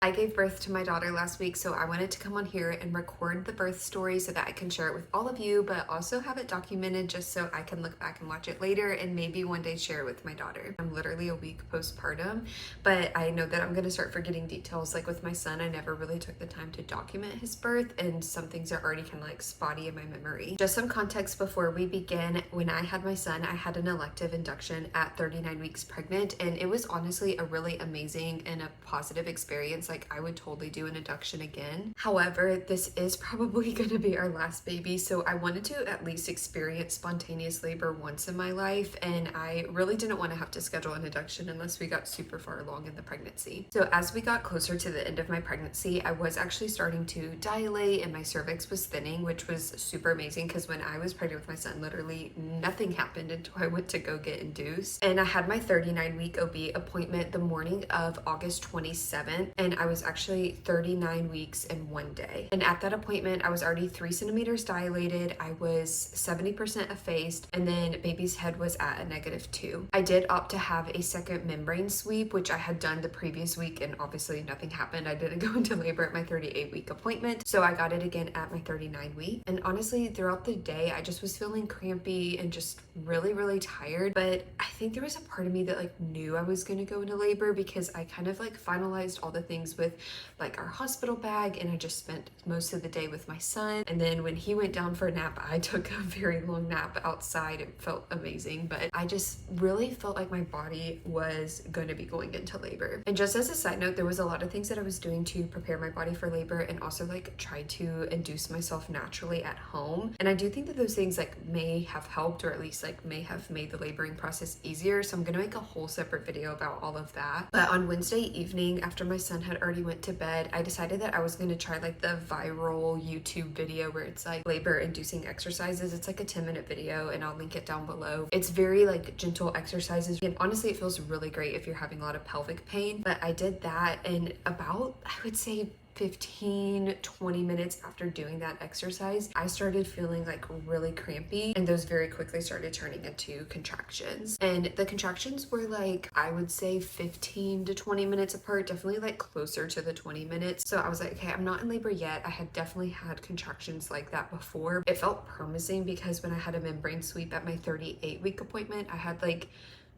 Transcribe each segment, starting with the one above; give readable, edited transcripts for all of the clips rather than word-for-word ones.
I gave birth to my daughter last week, so I wanted to come on here and record the birth story so that I can share it with all of you, but also have it documented just so I can look back and watch it later and maybe one day share it with my daughter. I'm literally a week postpartum, but I know that I'm going to start forgetting details. Like with my son, I never really took the time to document his birth, and some things are already kind of like spotty in my memory. Just some context before we begin. When I had my son, I had an elective induction at 39 weeks pregnant, and it was honestly a really amazing and a positive experience. Like, I would totally do an induction again. However, this is probably going to be our last baby, so I wanted to at least experience spontaneous labor once in my life, and I really didn't want to have to schedule an induction unless we got super far along in the pregnancy. So as we got closer to the end of my pregnancy, I was actually starting to dilate and my cervix was thinning, which was super amazing because when I was pregnant with my son, literally nothing happened until I went to go get induced. And I had my 39-week OB appointment the morning of August 27th, and I was actually 39 weeks in one day. And at that appointment, I was already 3 centimeters dilated, I was 70% effaced, and then baby's head was at a -2. I did opt to have a second membrane sweep, which I had done the previous week, and obviously nothing happened. I didn't go into labor at my 38-week appointment, so I got it again at my 39-week. And honestly, throughout the day, I just was feeling crampy and just really tired. But I think there was a part of me that like knew I was going to go into labor because I kind of like finalized all the things with like our hospital bag, and I just spent most of the day with my son. And then when he went down for a nap, I took a very long nap outside. It felt amazing, but I just really felt like my body was going to be going into labor. And just as a side note, there was a lot of things that I was doing to prepare my body for labor and also like try to induce myself naturally at home. And I do think that those things like may have helped, or at least like may have made the laboring process easier. So I'm gonna make a whole separate video about all of that. But on Wednesday evening, after my son had already went to bed, I decided that I was gonna try like the viral YouTube video where it's like labor inducing exercises. It's like a 10-minute video and I'll link it down below. It's very like gentle exercises, and honestly it feels really great if you're having a lot of pelvic pain. But I did that, and about, I would say, 15-20 minutes after doing that exercise, I started feeling like really crampy, and those very quickly started turning into contractions. And the contractions were like, I would say 15 to 20 minutes apart, definitely like closer to the 20 minutes. So I was like, okay, I'm not in labor yet. I had definitely had contractions like that before. It felt promising because when I had a membrane sweep at my 38-week appointment, I had like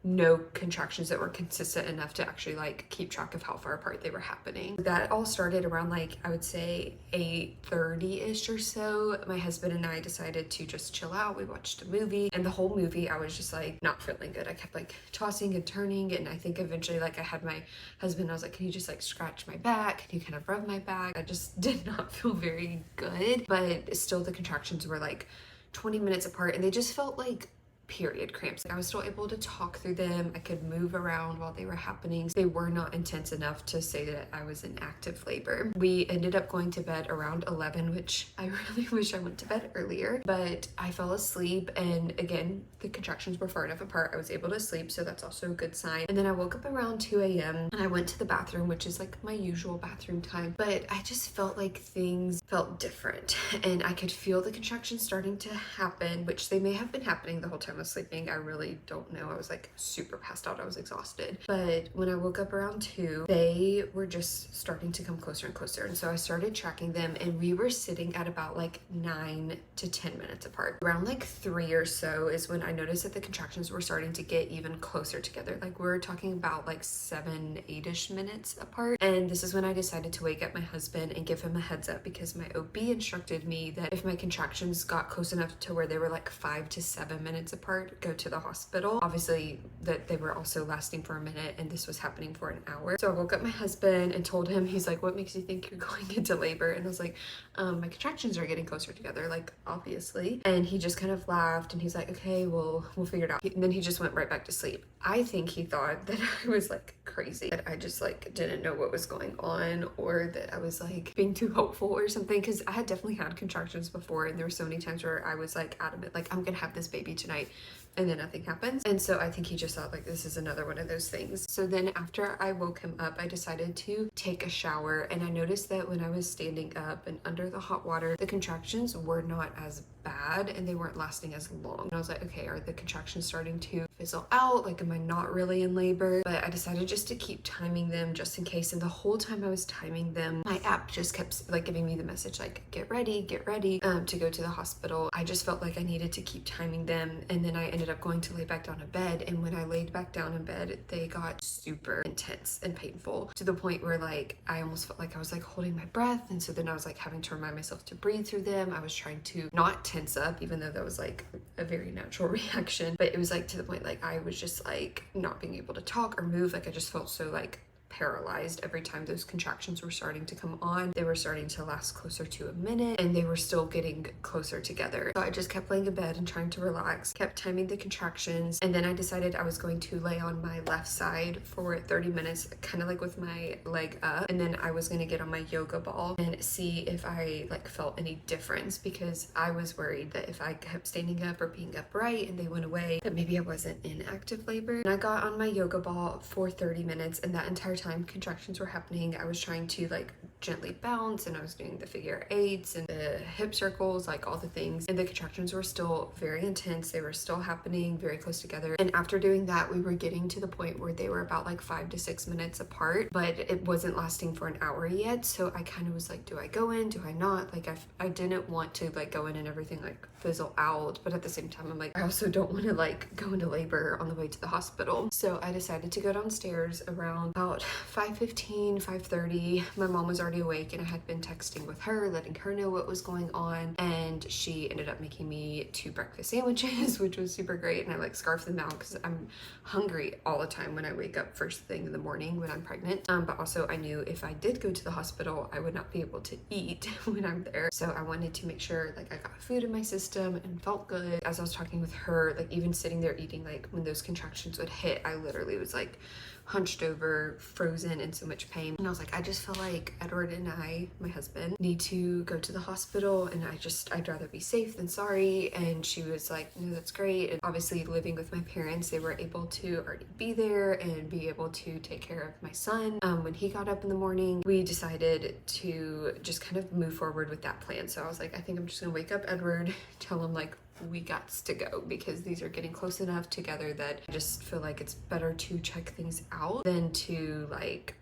no contractions that were consistent enough to actually like keep track of how far apart they were happening. That all started around like, I would say 8:30-ish or so. My husband and I decided to just chill out. We watched a movie, and the whole movie I was just like not feeling good. I kept like tossing and turning, and I think eventually like I had my husband, I was like, can you just like scratch my back? Can you kind of rub my back? I just did not feel very good, but still the contractions were like 20 minutes apart, and they just felt like period cramps. I was still able to talk through them. I could move around while they were happening. They were not intense enough to say that I was in active labor. We ended up going to bed around 11, which I really wish I went to bed earlier, but I fell asleep, and again, the contractions were far enough apart. I was able to sleep, so that's also a good sign. And then I woke up around 2 a.m. and I went to the bathroom, which is like my usual bathroom time, but I just felt like things felt different, and I could feel the contractions starting to happen, which they may have been happening the whole time I was sleeping. I really don't know. I was like super passed out. I was exhausted. But when I woke up around 2, they were just starting to come closer and closer. And so I started tracking them, and we were sitting at about like 9 to 10 minutes apart. Around like 3 or so is when I noticed that the contractions were starting to get even closer together. Like we're talking about like 7-8-ish minutes apart. And this is when I decided to wake up my husband and give him a heads up, because my OB instructed me that if my contractions got close enough to where they were like 5 to 7 minutes apart, go to the hospital. Obviously that they were also lasting for a minute, and this was happening for an hour. So I woke up my husband and told him, he's like, what makes you think you're going into labor? And I was like, my contractions are getting closer together, like obviously. And he just kind of laughed, and he's like, okay, well, we'll figure it out. And then he just went right back to sleep. I think he thought that I was like crazy, that I just like didn't know what was going on, or that I was like being too hopeful or something, because I had definitely had contractions before, and there were so many times where I was like adamant, like I'm gonna have this baby tonight, and then nothing happens. And so I think he just thought like this is another one of those things. So then after I woke him up, I decided to take a shower, and I noticed that when I was standing up and under the hot water, the contractions were not as bad and they weren't lasting as long. And I was like, okay, are the contractions starting to fizzle out? Like, am I not really in labor? But I decided just to keep timing them just in case. And the whole time I was timing them, my app just kept like giving me the message like, get ready to go to the hospital. I just felt like I needed to keep timing them. And then I ended up going to lay back down in bed. And when I laid back down in bed, they got super intense and painful to the point where like I almost felt like I was like holding my breath. And so then I was like having to remind myself to breathe through them. I was trying to not tense up, even though that was like a very natural reaction. But it was like to the point like I was just like not being able to talk or move. Like I just felt so like paralyzed every time those contractions were starting to come on. They were starting to last closer to a minute and they were still getting closer together. So I just kept laying in bed and trying to relax, kept timing the contractions, and then I decided I was going to lay on my left side for 30 minutes, kind of like with my leg up, and then I was going to get on my yoga ball and see if I like felt any difference, because I was worried that if I kept standing up or being upright and they went away, that maybe I wasn't in active labor. And I got on my yoga ball for 30 minutes, and that entire time contractions were happening. I was trying to like gently bounce, and I was doing the figure eights and the hip circles, like all the things, and the contractions were still very intense. They were still happening very close together. And after doing that, we were getting to the point where they were about like 5 to 6 minutes apart, but it wasn't lasting for an hour yet. So I kind of was like, do I go in, do I not? Like I didn't want to like go in and everything like fizzle out, but at the same time I'm like, I also don't want to like go into labor on the way to the hospital. So I decided to go downstairs around about 5:15, 5:30. My mom was already awake and I had been texting with her, letting her know what was going on, and she ended up making me 2 breakfast sandwiches, which was super great. And I like scarfed them out because I'm hungry all the time when I wake up first thing in the morning when I'm pregnant, but also I knew if I did go to the hospital I would not be able to eat when I'm there. So I wanted to make sure like I got food in my system and felt good. As I was talking with her, like even sitting there eating, like when those contractions would hit, I literally was like hunched over, frozen in so much pain. And I was like, I just feel like Edward and I, my husband, need to go to the hospital, and I'd rather be safe than sorry. And she was like, no, that's great. And obviously living with my parents, they were able to already be there and be able to take care of my son. When he got up in the morning, we decided to just kind of move forward with that plan. So I was like, I think I'm just gonna wake up Edward, tell him like, we got to go, because these are getting close enough together that I just feel like it's better to check things out than to like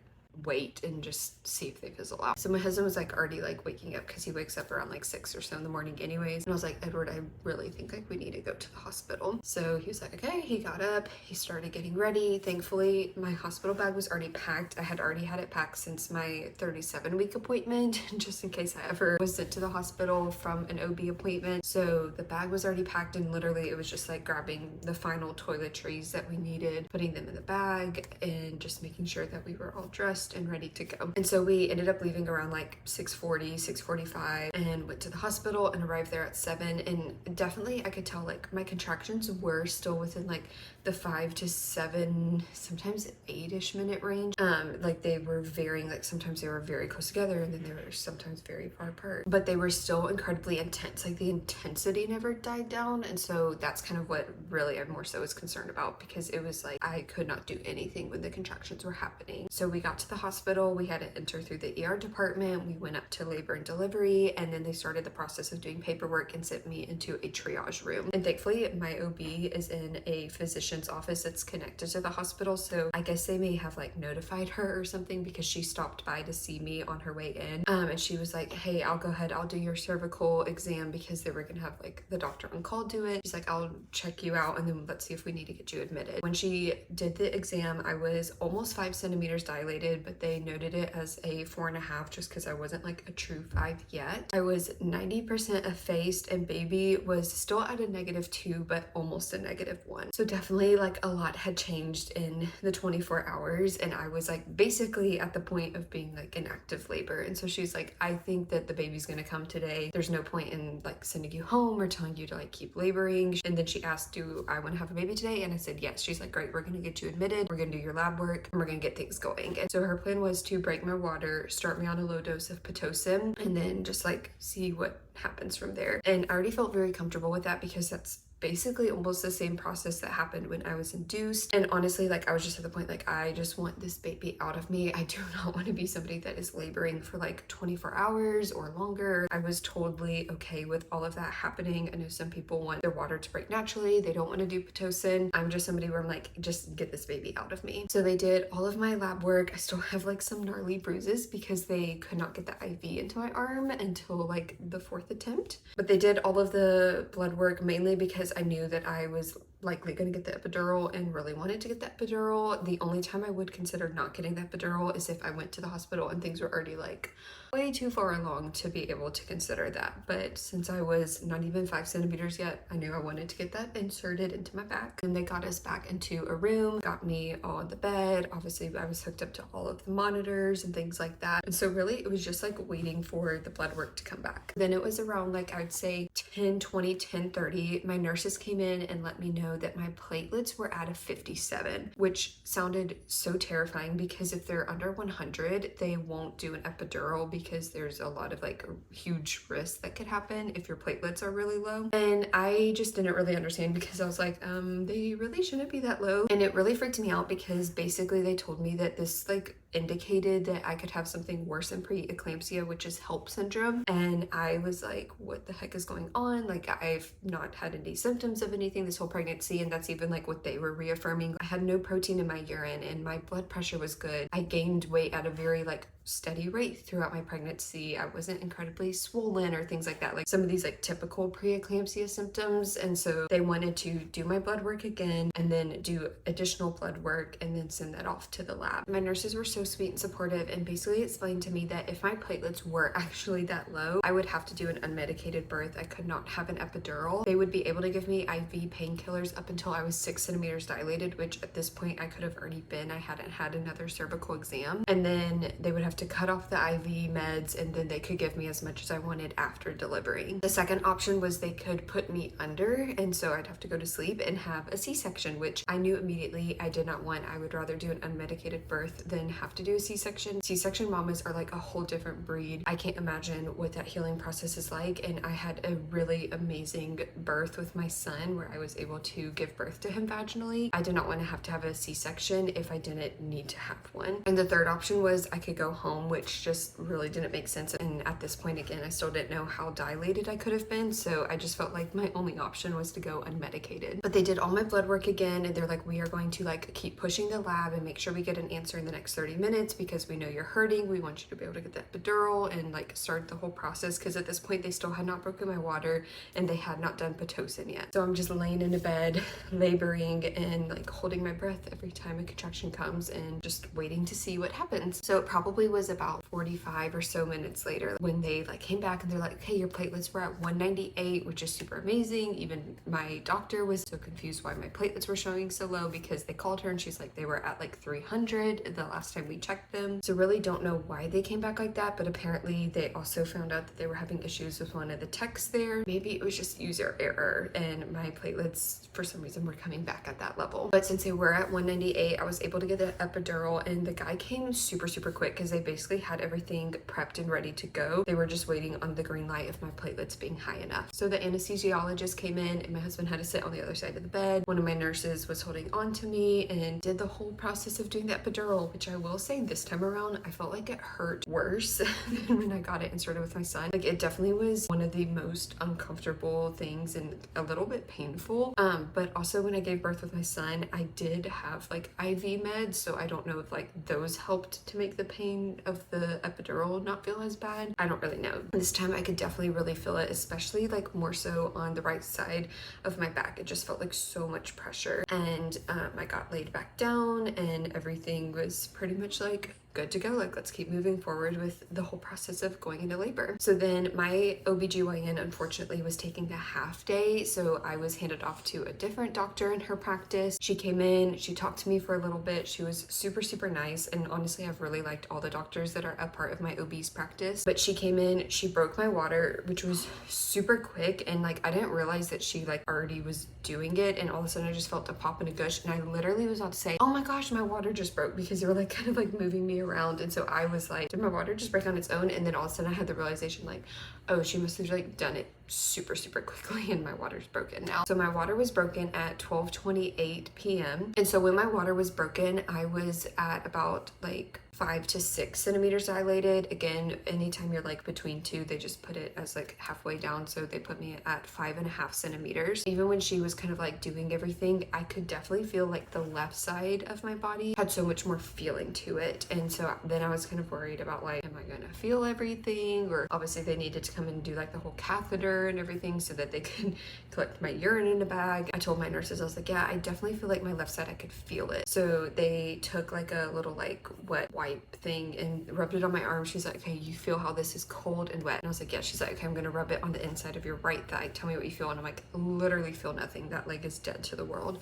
wait and just see if they fizzle out. So my husband was like already like waking up, because he wakes up around like 6 or so in the morning anyways. And I was like, Edward, I really think like we need to go to the hospital. So he was like, okay. He got up, he started getting ready. Thankfully my hospital bag was already packed. I had already had it packed since my 37-week appointment, just in case I ever was sent to the hospital from an OB appointment. So the bag was already packed, and literally it was just like grabbing the final toiletries that we needed, putting them in the bag, and just making sure that we were all dressed and ready to go. And so we ended up leaving around like 6:40, 6:45, and went to the hospital and arrived there at 7. And definitely I could tell like my contractions were still within like the 5 to 7, sometimes 8-ish minute range. Like they were varying, like sometimes they were very close together and then they were sometimes very far apart, but they were still incredibly intense. Like the intensity never died down. And so that's kind of what really I'm more so was concerned about, because it was like I could not do anything when the contractions were happening. So we got to the hospital, we had to enter through the ER department, we went up to labor and delivery, and then they started the process of doing paperwork and sent me into a triage room. And thankfully my OB is in a physician's office that's connected to the hospital, so I guess they may have like notified her or something, because she stopped by to see me on her way in, and she was like, hey, I'll go ahead, I'll do your cervical exam, because they were gonna have like the doctor on call do it. She's like, I'll check you out and then let's see if we need to get you admitted. When she did the exam, I was almost 5 centimeters dilated, but they noted it as a 4.5 just because I wasn't like a true 5 yet. I was 90% effaced, and baby was still at a -2 but almost a -1. So definitely like a lot had changed in the 24 hours, and I was like basically at the point of being like in active labor. And so she's like, I think that the baby's gonna come today. There's no point in like sending you home or telling you to like keep laboring. And then she asked, do I want to have a baby today? And I said yes. She's like, great, we're gonna get you admitted, we're gonna do your lab work, and we're gonna get things going. And so her plan was to break my water, start me on a low dose of Pitocin, and then just like see what happens from there. And I already felt very comfortable with that, because that's basically almost the same process that happened when I was induced. And honestly, like I was just at the point, like I just want this baby out of me. I do not want to be somebody that is laboring for like 24 hours or longer. I was totally okay with all of that happening. I know some people want their water to break naturally. They don't want to do Pitocin. I'm just somebody where I'm like, just get this baby out of me. So they did all of my lab work. I still have like some gnarly bruises because they could not get the IV into my arm until like the 4th attempt. But they did all of the blood work mainly because I knew that I was likely going to get the epidural and really wanted to get the epidural. The only time I would consider not getting the epidural is if I went to the hospital and things were already like way too far along to be able to consider that. But since I was not even 5 centimeters yet, I knew I wanted to get that inserted into my back. And they got us back into a room, got me on the bed. Obviously I was hooked up to all of the monitors and things like that. And so really it was just like waiting for the blood work to come back. Then it was around like I'd say 10:20, 10:30, my nurses came in and let me know that my platelets were at a 57, which sounded so terrifying because if they're under 100, they won't do an epidural because there's a lot of like huge risk that could happen if your platelets are really low. And I just didn't really understand because I was like, they really shouldn't be that low. And it really freaked me out because basically they told me that this like indicated that I could have something worse than preeclampsia, which is HELP syndrome. And I was like, what the heck is going on? Like I've not had any symptoms of anything this whole pregnancy, and that's even like what they were reaffirming. I had no protein in my urine and my blood pressure was good. I gained weight at a very like steady rate throughout my pregnancy. I wasn't incredibly swollen or things like that, like some of these like typical preeclampsia symptoms. And so they wanted to do my blood work again and then do additional blood work and then send that off to the lab. My nurses were so sweet and supportive and basically explained to me that if my platelets were actually that low, I would have to do an unmedicated birth. I could not have an epidural. They would be able to give me IV painkillers up until I was 6 centimeters dilated, which at this point I could have already been. I hadn't had another cervical exam. And then they would have to cut off the IV meds and then they could give me as much as I wanted after delivering. The second option was they could put me under, and so I'd have to go to sleep and have a C-section, which I knew immediately I did not want. I would rather do an unmedicated birth than have to do a C-section. C-section mamas are like a whole different breed. I can't imagine what that healing process is like, and I had a really amazing birth with my son where I was able to give birth to him vaginally. I did not want to have a C-section if I didn't need to have one. And the third option was I could go home, which just really didn't make sense. And at this point, again, I still didn't know how dilated I could have been, so I just felt like my only option was to go unmedicated. But they did all my blood work again, and they're like, we are going to like keep pushing the lab and make sure we get an answer in the next 30 minutes because we know you're hurting. We want you to be able to get the epidural and like start the whole process, because at this point they still had not broken my water and they had not done Pitocin yet. So I'm just laying in a bed laboring and like holding my breath every time a contraction comes and just waiting to see what happens. So it probably was about 45 or so minutes later when they like came back and they're like, okay, your platelets were at 198, which is super amazing. Even my doctor was so confused why my platelets were showing so low because they called her and she's like, they were at like 300 the last time we checked them. So really don't know why they came back like that, but apparently they also found out that they were having issues with one of the techs there. Maybe it was just user error and my platelets for some reason were coming back at that level. But since they were at 198, I was able to get the epidural, and the guy came super quick because they basically had everything prepped and ready to go. They were just waiting on the green light of my platelets being high enough. So the anesthesiologist came in and my husband had to sit on the other side of the bed. One of my nurses was holding on to me and did the whole process of doing the epidural, which I will say this time around, I felt like it hurt worse than when I got it inserted with my son. Like it definitely was one of the most uncomfortable things and a little bit painful. But also when I gave birth with my son, I did have like IV meds, so I don't know if like those helped to make the pain of the epidural not feel as bad. I don't really know. This time I could definitely really feel it, especially like more so on the right side of my back. It just felt like so much pressure, and I got laid back down and everything was pretty much like good to go. Like, let's keep moving forward with the whole process of going into labor. So then my OBGYN unfortunately was taking a half day, so I was handed off to a different doctor in her practice. She came in, she talked to me for a little bit. She was super nice, and honestly I've really liked all the doctors that are a part of my OB's practice. But she came in, she broke my water, which was super quick, and like I didn't realize that she like already was doing it, and all of a sudden I just felt a pop and a gush, and I literally was about to say, oh my gosh, my water just broke, because they were like kind of like moving me around. And so I was like, did my water just break on its own? And then all of a sudden I had the realization like, oh, she must have like done it super quickly and my water's broken now. So my water was broken at 12:28 p.m. And so when my water was broken, I was at about like 5 to 6 centimeters dilated. Again, anytime you're like between two, they just put it as like halfway down. So they put me at 5.5 centimeters. Even when she was kind of like doing everything, I could definitely feel like the left side of my body had so much more feeling to it. And so then I was kind of worried about like, am I gonna feel everything? Or obviously they needed to come and do like the whole catheter and everything so that they could collect my urine in a bag. I told my nurses, I was like, yeah, I definitely feel like my left side, I could feel it. So they took like a little like wet wipe thing and rubbed it on my arm. She's like, okay, you feel how this is cold and wet? And I was like, yeah. She's like, okay, I'm gonna rub it on the inside of your right thigh. Tell me what you feel. And I'm like, literally feel nothing. That leg is dead to the world.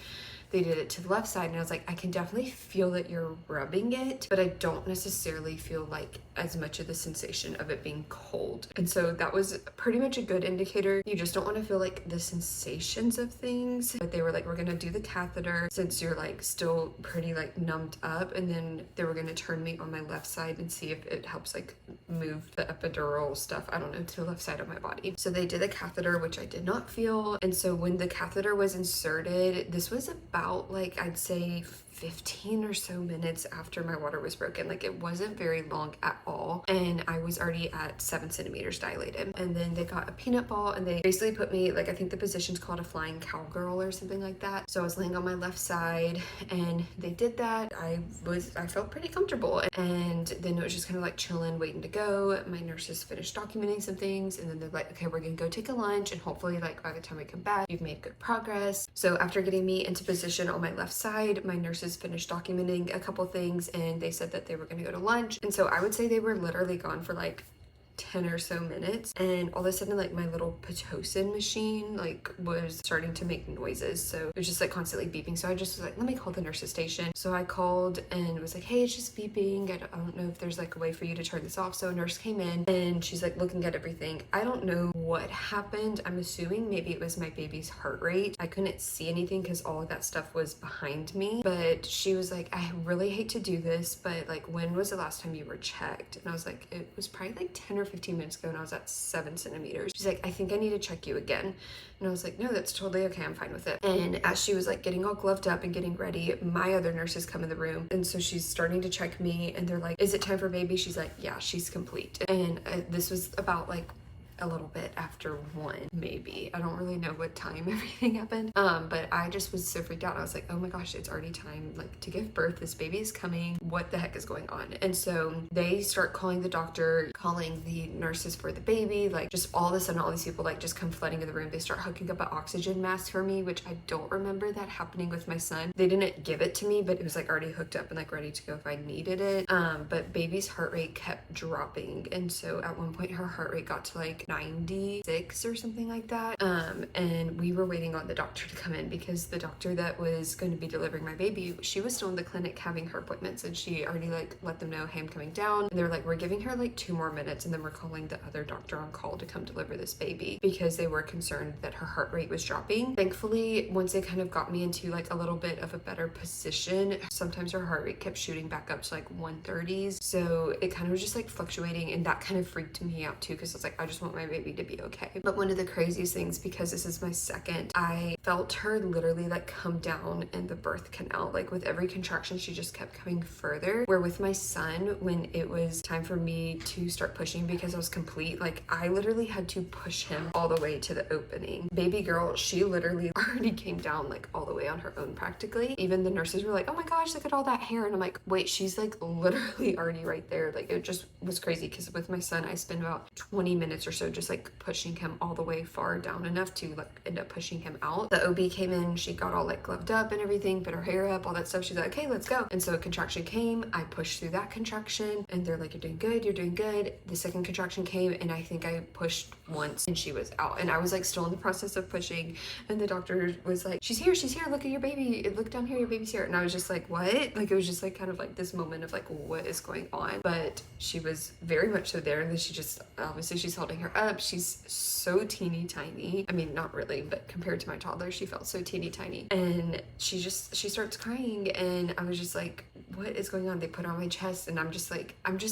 They did it to the left side and I was like, I can definitely feel that you're rubbing it, but I don't necessarily feel like as much of the sensation of it being cold. And so that was pretty much a good indicator. You just don't want to feel like the sensations of things. But they were like, we're gonna do the catheter since you're like still pretty like numbed up, and then they were gonna turn me on my left side and see if it helps like move the epidural stuff, I don't know, to the left side of my body. So they did a catheter, which I did not feel. And so when the catheter was inserted, this was about like, I'd say 15 or so minutes after my water was broken. Like it wasn't very long at all. And I was already at 7 centimeters dilated. And then they got a peanut ball and they basically put me, like, I think the position's called a flying cowgirl or something like that. So I was laying on my left side and they did that. I felt pretty comfortable. And then it was just kind of like chilling, waiting to go. My nurses finished documenting some things and then they're like, okay, we're gonna go take a lunch and hopefully like by the time we come back, you've made good progress. So after getting me into position on my left side, my nurses finished documenting a couple things and they said that they were going to go to lunch. And so I would say they were literally gone for like 10 or so minutes, and all of a sudden like my little Pitocin machine like was starting to make noises, so it was just like constantly beeping. So I just was like, let me call the nurse's station. So I called and was like, hey, it's just beeping. I don't know if there's like a way for you to turn this off. So a nurse came in and she's like looking at everything. I don't know what happened. I'm assuming maybe it was my baby's heart rate. I couldn't see anything because all of that stuff was behind me, but she was like, I really hate to do this, but like, when was the last time you were checked? And I was like, it was probably like 10 or 15 minutes ago and I was at 7 centimeters. She's like, I think I need to check you again. And I was like, no, that's totally okay. I'm fine with it. And as she was like getting all gloved up and getting ready, my other nurses come in the room. And so she's starting to check me and they're like, is it time for baby? She's like, yeah, she's complete. And this was about like a little bit after 1, maybe. I don't really know what time everything happened. But I just was so freaked out. I was like, oh my gosh, it's already time like to give birth. This baby is coming. What the heck is going on? And so they start calling the doctor, calling the nurses for the baby. Like just all of a sudden, all these people like just come flooding in the room. They start hooking up an oxygen mask for me, which I don't remember that happening with my son. They didn't give it to me, but it was like already hooked up and like ready to go if I needed it. But baby's heart rate kept dropping. And so at one point her heart rate got to like 96 or something like that. And we were waiting on the doctor to come in because the doctor that was going to be delivering my baby, she was still in the clinic having her appointments and she already like let them know, hey, I'm coming down. And they're like, we're giving her like 2 more minutes and then we're calling the other doctor on call to come deliver this baby because they were concerned that her heart rate was dropping. Thankfully, once they kind of got me into like a little bit of a better position, sometimes her heart rate kept shooting back up to like 130s. So it kind of was just like fluctuating, and that kind of freaked me out too because I was like, I just want my baby to be okay. But one of the craziest things, because this is my second, I felt her literally like come down in the birth canal. Like with every contraction, she just kept coming further. Where with my son, when it was time for me to start pushing because I was complete, like I literally had to push him all the way to the opening. Baby girl, she literally already came down like all the way on her own practically. Even the nurses were like, oh my gosh, look at all that hair. And I'm like, wait, she's like literally already right there. Like it just was crazy because with my son, I spent about 20 minutes or so just like pushing him all the way far down enough to like end up pushing him out. The OB came in, she got all like gloved up and everything, put her hair up, all that stuff. She's like, okay, let's go. And so a contraction came, I pushed through that contraction and they're like, you're doing good, you're doing good. The second contraction came and I think I pushed once and she was out, and I was like still in the process of pushing, and the doctor doctor was like, she's here, look at your baby, look down here, your baby's here. And I was just like, what? Like, it was just like kind of like this moment of like, what is going on? But she was very much so there. And then she just, obviously she's holding her up. She's so teeny tiny. I mean, not really, but compared to my toddler, she felt so teeny tiny. And she starts crying, and I was just like, what is going on? They put her on my chest, and I'm just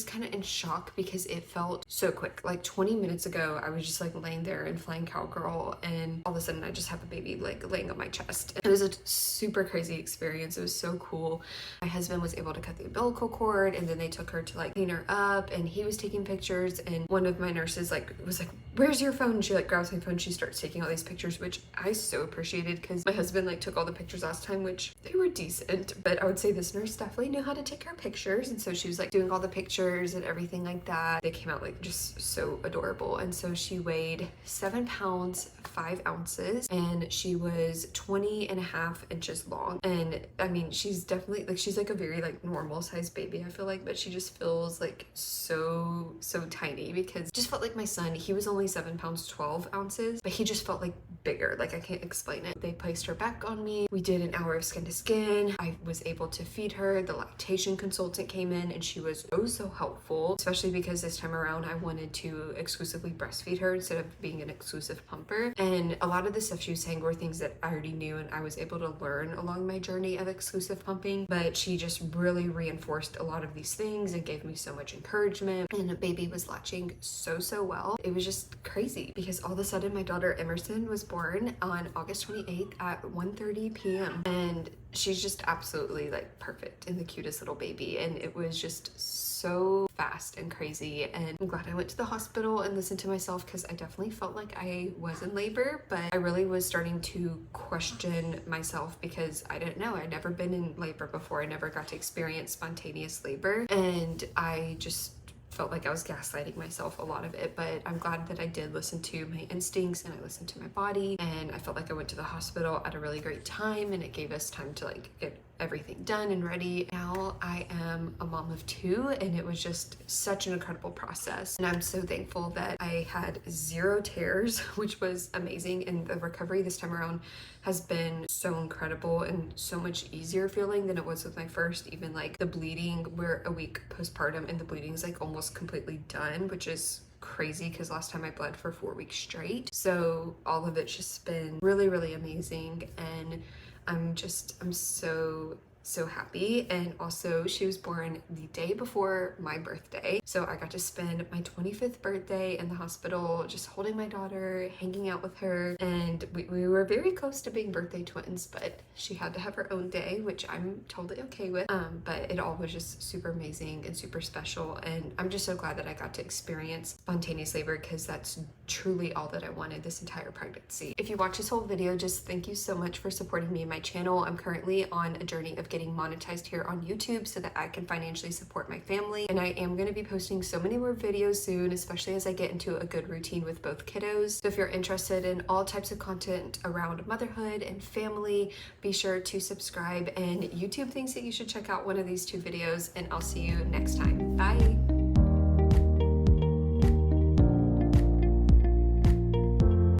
kind of in shock because it felt so quick. Like 20 minutes ago, I was just like laying there in flying cowgirl, and all of a sudden I just have a baby like laying on my chest. It was a super crazy experience. It was so cool. My husband was able to cut the umbilical cord, and then they took her to like clean her up, and he was taking pictures, and one of my nurses like was like, where's your phone? She like grabs my phone, she starts taking all these pictures, which I so appreciated because my husband like took all the pictures last time, which they were decent, but I would say this nurse definitely knew how to take her pictures. And so she was like doing all the pictures and everything like that. They came out like just so adorable. And so she weighed 7 pounds 5 ounces, and she was 20.5 inches long. And I mean, she's definitely like, she's like a very like normal sized baby, I feel like, but she just feels like so tiny, because it just felt like my son, he was only 7 pounds 12 ounces, but he just felt like bigger. Like, I can't explain it. They placed her back on me. We did an hour of skin to skin. I was able to feed her. The lactation consultant came in, and she was so helpful, especially because this time around I wanted to exclusively breastfeed her instead of being an exclusive pumper. And a lot of the stuff she was saying were things that I already knew and I was able to learn along my journey of exclusive pumping, but she just really reinforced a lot of these things and gave me so much encouragement, and the baby was latching so well. It was just crazy because all of a sudden my daughter Emerson was born on August 28th at 1:30 p.m. and she's just absolutely like perfect and the cutest little baby, and it was just so fast and crazy. And I'm glad I went to the hospital and listened to myself, because I definitely felt like I was in labor, but I really was starting to question myself because I didn't know. I'd never been in labor before. I never got to experience spontaneous labor, and I just felt like I was gaslighting myself a lot of it. But I'm glad that I did listen to my instincts and I listened to my body, and I felt like I went to the hospital at a really great time, and it gave us time to like get everything done and ready. Now I am a mom of 2, and it was just such an incredible process, and I'm so thankful that I had 0 tears, which was amazing. And the recovery this time around has been so incredible and so much easier feeling than it was with my first. Even like the bleeding, we're a week postpartum and the bleeding is like almost completely done, which is crazy because last time I bled for 4 weeks straight. So all of it's just been really amazing, and I'm so happy. And also, she was born the day before my birthday, so I got to spend my 25th birthday in the hospital just holding my daughter, hanging out with her, and we were very close to being birthday twins, but she had to have her own day, which I'm totally okay with. But it all was just super amazing and super special, and I'm just so glad that I got to experience spontaneous labor, because that's truly all that I wanted this entire pregnancy. If you watch this whole video, just thank you so much for supporting me and my channel. I'm currently on a journey of getting monetized here on YouTube so that I can financially support my family, and I am going to be posting so many more videos soon, especially as I get into a good routine with both kiddos. So if you're interested in all types of content around motherhood and family, be sure to subscribe, and YouTube thinks that you should check out one of these 2 videos, and I'll see you next time. Bye!